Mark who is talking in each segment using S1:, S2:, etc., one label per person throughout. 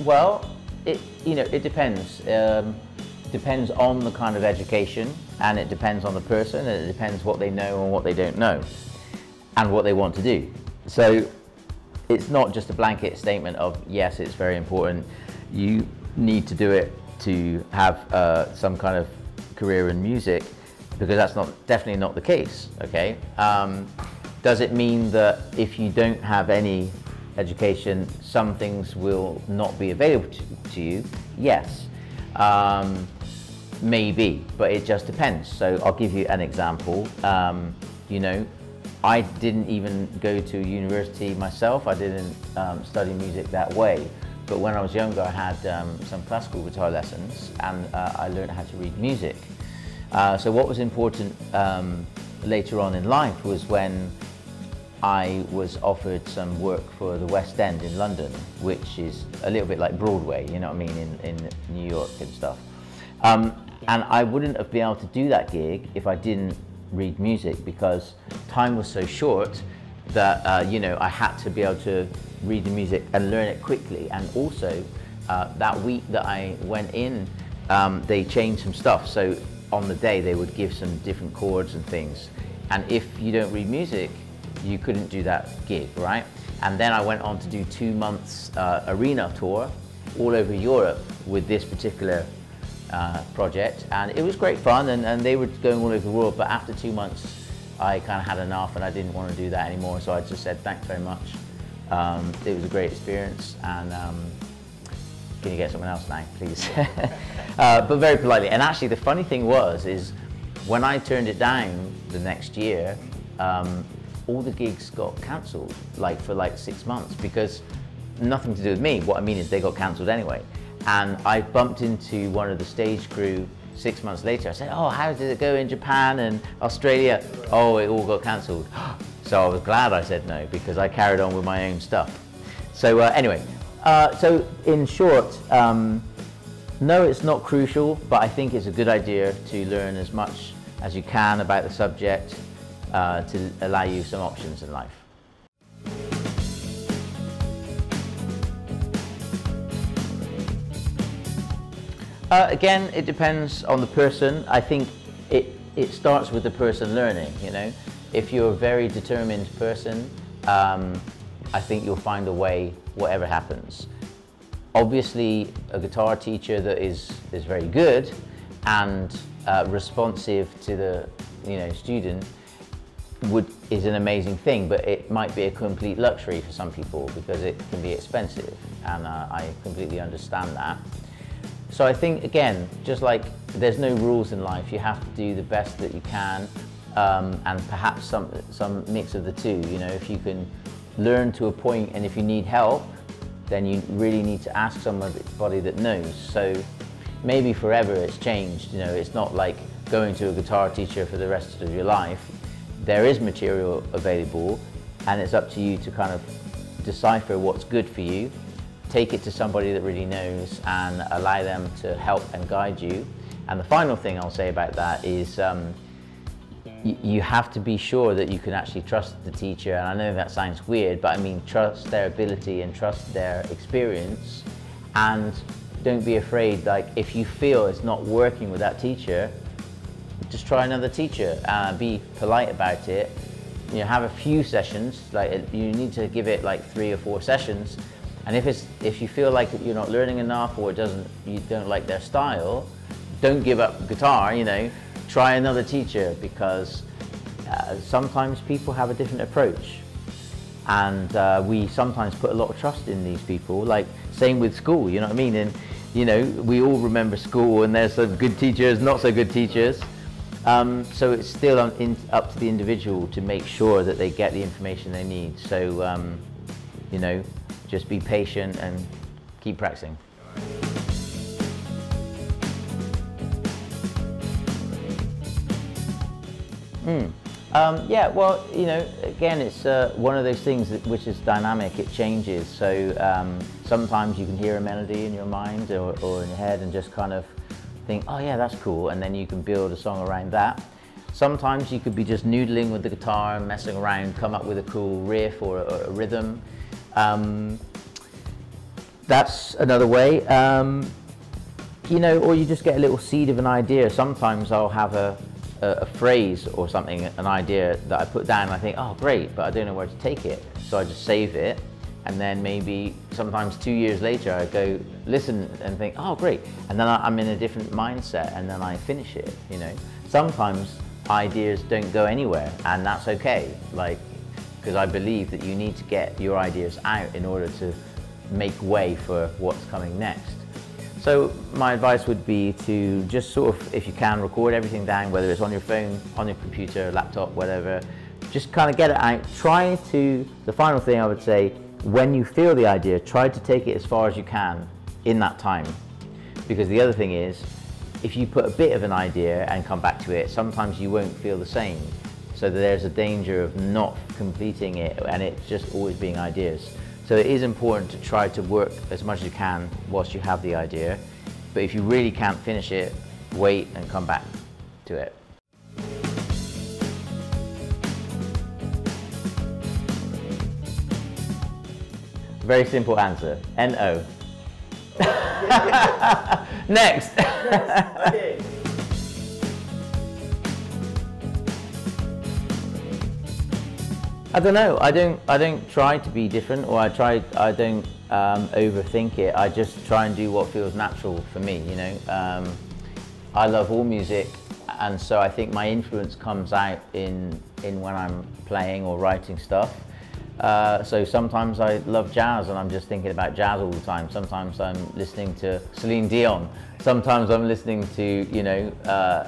S1: Well, it depends. Depends on the kind of education, and it depends on the person, and it depends what they know and what they don't know, and what they want to do. So it's not just a blanket statement of, yes, it's very important, you need to do it to have some kind of career in music, because that's definitely not the case, okay? Does it mean that if you don't have any education, some things will not be available to you? Yes, maybe, but it just depends. So I'll give you an example. I didn't even go to university myself. I didn't study music that way. But when I was younger, I had some classical guitar lessons, and I learned how to read music. So what was important later on in life was when I was offered some work for the West End in London, which is a little bit like Broadway, you know what I mean, in New York and stuff. And I wouldn't have been able to do that gig if I didn't read music, because time was so short that I had to be able to read the music and learn it quickly. And also that week that I went in, they changed some stuff. So on the day they would give some different chords and things, and if you don't read music, you couldn't do that gig, right? And then I went on to do 2 months arena tour all over Europe with this particular project, and it was great fun, and they were going all over the world. But after 2 months I kind of had enough, and I didn't want to do that anymore, so I just said thanks very much. It was a great experience, and can you get someone else now, please? But very politely. And actually the funny thing is when I turned it down the next year, all the gigs got cancelled, for 6 months, because nothing to do with me. What I mean is they got cancelled anyway. And I bumped into one of the stage crew 6 months later. I said, oh, how did it go in Japan and Australia? Oh, it all got cancelled. So I was glad I said no, because I carried on with my own stuff. So anyway, so in short, no, it's not crucial, but I think it's a good idea to learn as much as you can about the subject to allow you some options in life. Again, it depends on the person. I think it starts with the person learning, If you're a very determined person, I think you'll find a way, whatever happens. Obviously, a guitar teacher that is very good and responsive to the student is an amazing thing, but it might be a complete luxury for some people because it can be expensive, and I completely understand that. So I think, again, just like there's no rules in life, you have to do the best that you can, and perhaps some mix of the two. If you can learn to a point, and if you need help, then you really need to ask somebody that knows. So maybe forever it's changed. It's not like going to a guitar teacher for the rest of your life. There is material available, and it's up to you to kind of decipher what's good for you, take it to somebody that really knows, and allow them to help and guide you. And the final thing I'll say about that is you have to be sure that you can actually trust the teacher. And I know that sounds weird, but I mean trust their ability and trust their experience, and don't be afraid. If you feel it's not working with that teacher, just try another teacher. Be polite about it. Have a few sessions. You need to give it 3 or 4 sessions. And if you feel like you're not learning enough, or you don't like their style, don't give up guitar. Try another teacher, because sometimes people have a different approach, and we sometimes put a lot of trust in these people. Same with school, you know what I mean? And we all remember school, and there's some good teachers, not so good teachers. So it's still up to the individual to make sure that they get the information they need. So just be patient and keep practicing. Yeah, well, again, it's one of those things which is dynamic. It changes. So sometimes you can hear a melody in your mind or in your head and just kind of think, oh yeah, that's cool, and then you can build a song around that. Sometimes you could be just noodling with the guitar and messing around, come up with a cool riff or a rhythm. That's another way. You know, or you just get a little seed of an idea. Sometimes I'll have a phrase or something, an idea that I put down and I think, oh great, but I don't know where to take it. So I just save it, and then maybe sometimes 2 years later I go listen and think, oh great, and then I'm in a different mindset and then I finish it, you know. Sometimes ideas don't go anywhere, and that's okay, like, because I believe that you need to get your ideas out in order to make way for what's coming next. So my advice would be to just sort of, if you can, record everything down, whether it's on your phone, on your computer, laptop, whatever. Just kind of get it out. Try to, the final thing I would say, when you feel the idea, try to take it as far as you can in that time. Because the other thing is, if you put a bit of an idea and come back to it, sometimes you won't feel the same. So there's a danger of not completing it and it just always being ideas. So it is important to try to work as much as you can whilst you have the idea. But if you really can't finish it, wait and come back to it. Very simple answer, N-O. Next.
S2: Yes, okay.
S1: I don't know. I don't try to be different, or I don't overthink it. I just try and do what feels natural for me. You know, I love all music, and so I think my influence comes out in when I'm playing or writing stuff. So sometimes I love jazz and I'm just thinking about jazz all the time. Sometimes I'm listening to Celine Dion. Sometimes I'm listening to, you know,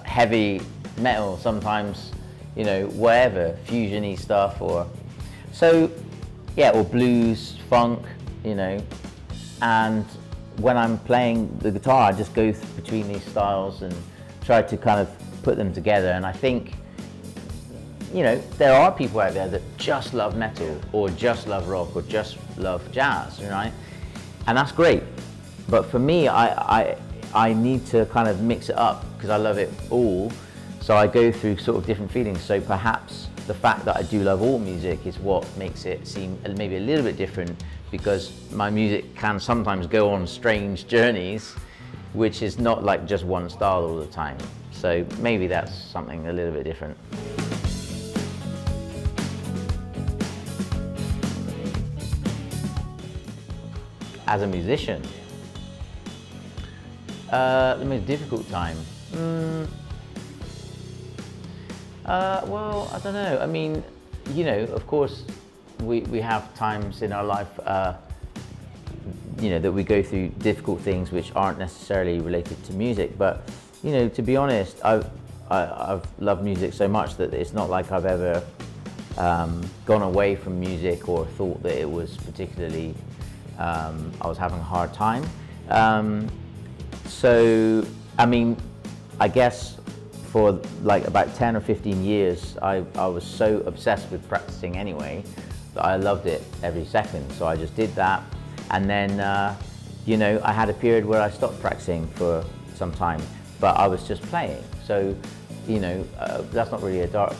S1: heavy metal. Sometimes, you know, whatever, fusion-y stuff, or so, yeah, or blues, funk, you know. And when I'm playing the guitar, I just go between these styles and try to kind of put them together. And I think, you know, there are people out there that just love metal or just love rock or just love jazz, right? And that's great. But for me, I need to kind of mix it up because I love it all. So I go through sort of different feelings. So perhaps the fact that I do love all music is what makes it seem maybe a little bit different, because my music can sometimes go on strange journeys, which is not like just one style all the time. So maybe that's something a little bit different. As a musician, the most difficult time. Well, I don't know. I mean, you know, of course, we have times in our life, you know, that we go through difficult things which aren't necessarily related to music. But, you know, to be honest, I've loved music so much that it's not like I've ever gone away from music or thought that it was particularly, I was having a hard time. So, I mean, I guess for like about 10 or 15 years, I was so obsessed with practicing anyway that I loved it every second. So I just did that. And then, you know, I had a period where I stopped practicing for some time, but I was just playing. So, you know, that's not really a dark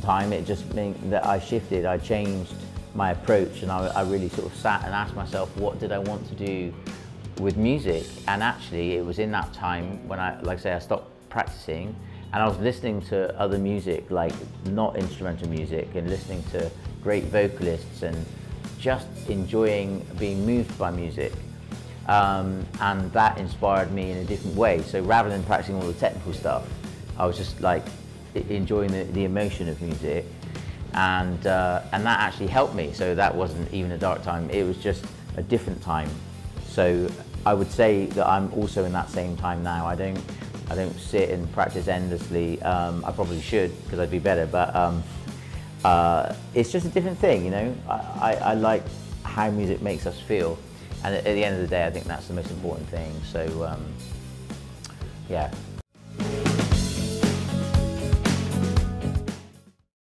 S1: time. It just meant that I shifted, I changed my approach, and I really sort of sat and asked myself, what did I want to do with music? And actually, it was in that time when like I say, I stopped practicing, and I was listening to other music, like not instrumental music, and listening to great vocalists and just enjoying being moved by music. And that inspired me in a different way. So rather than practicing all the technical stuff, I was just like enjoying the emotion of music, and that actually helped me. So that wasn't even a dark time, it was just a different time. So I would say that I'm also in that same time now. I don't sit and practice endlessly. I probably should, because I'd be better, but it's just a different thing, you know. I like how music makes us feel, and at the end of the day, I think that's the most important thing. So yeah.